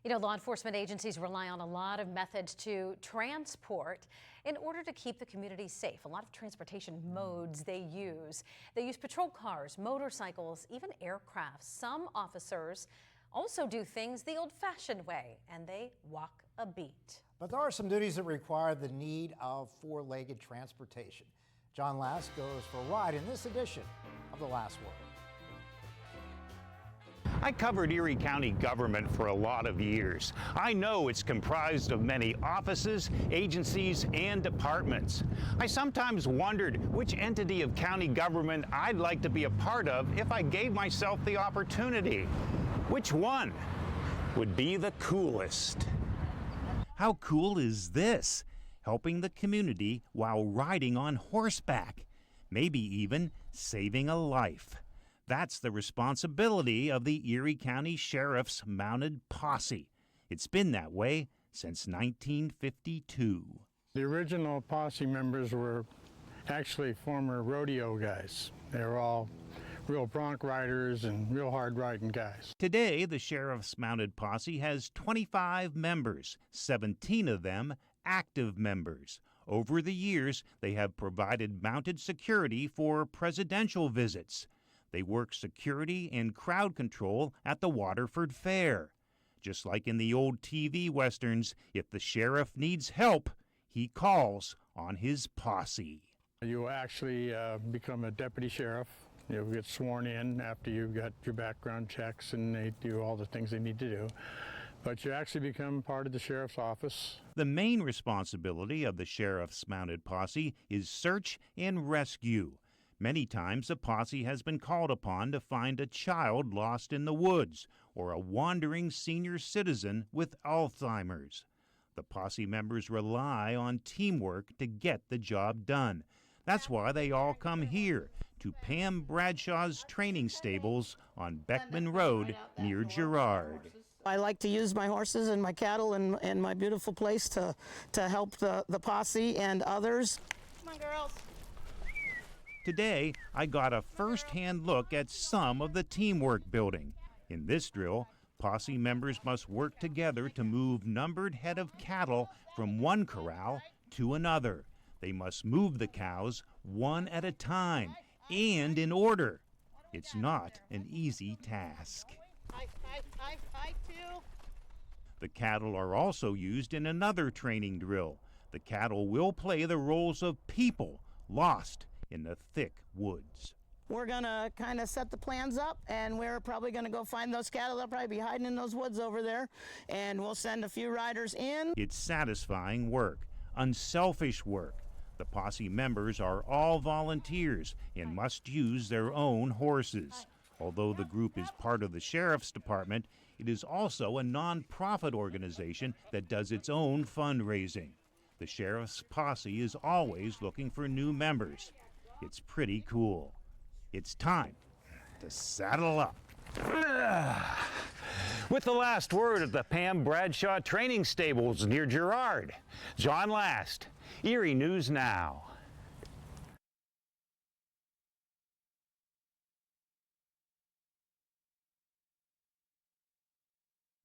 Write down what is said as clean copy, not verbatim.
You know, law enforcement agencies rely on a lot of methods to transport in order to keep the community safe. A lot of transportation modes they use. They use patrol cars, motorcycles, even aircraft. Some officers also do things the old-fashioned way, and they walk a beat. But there are some duties that require the need of four-legged transportation. John Last goes for a ride in this edition of The Last Word. I covered Erie County government for a lot of years. I know it's comprised of many offices, agencies, and departments. I sometimes wondered which entity of county government I'd like to be a part of if I gave myself the opportunity. Which one would be the coolest? How cool is this? Helping the community while riding on horseback, maybe even saving a life. That's the responsibility of the Erie County Sheriff's Mounted Posse. It's been that way since 1952. The original Posse members were actually former rodeo guys. They were all real bronc riders and real hard riding guys. Today, the Sheriff's Mounted Posse has 25 members, 17 of them active members. Over the years, they have provided mounted security for presidential visits. They work security and crowd control at the Waterford Fair. Just like in the old TV westerns, if the sheriff needs help, he calls on his posse. You actually become a deputy sheriff. You get sworn in after you've got your background checks and they do all the things they need to do. But you actually become part of the sheriff's office. The main responsibility of the Sheriff's Mounted Posse is search and rescue. Many times the posse has been called upon to find a child lost in the woods or a wandering senior citizen with Alzheimer's. The posse members rely on teamwork to get the job done. That's why they all come here to Pam Bradshaw's training stables on Beckman Road near Girard. I like to use my horses and my cattle and my beautiful place to help the posse and others. Come on, girls. Today, I got a first-hand look at some of the teamwork building. In this drill, posse members must work together to move numbered head of cattle from one corral to another. They must move the cows one at a time and in order. It's not an easy task. The cattle are also used in another training drill. The cattle will play the roles of people lost in the thick woods. We're gonna kind of set the plans up, and we're probably gonna go find those cattle. They'll probably be hiding in those woods over there, and we'll send a few riders in. It's satisfying work, unselfish work. The posse members are all volunteers and must use their own horses. Although the group is part of the Sheriff's Department, it is also a non-profit organization that does its own fundraising. The Sheriff's Posse is always looking for new members. It's pretty cool. It's time to saddle up. With the last word at the Pam Bradshaw training stables near Girard, John Last, Erie News Now.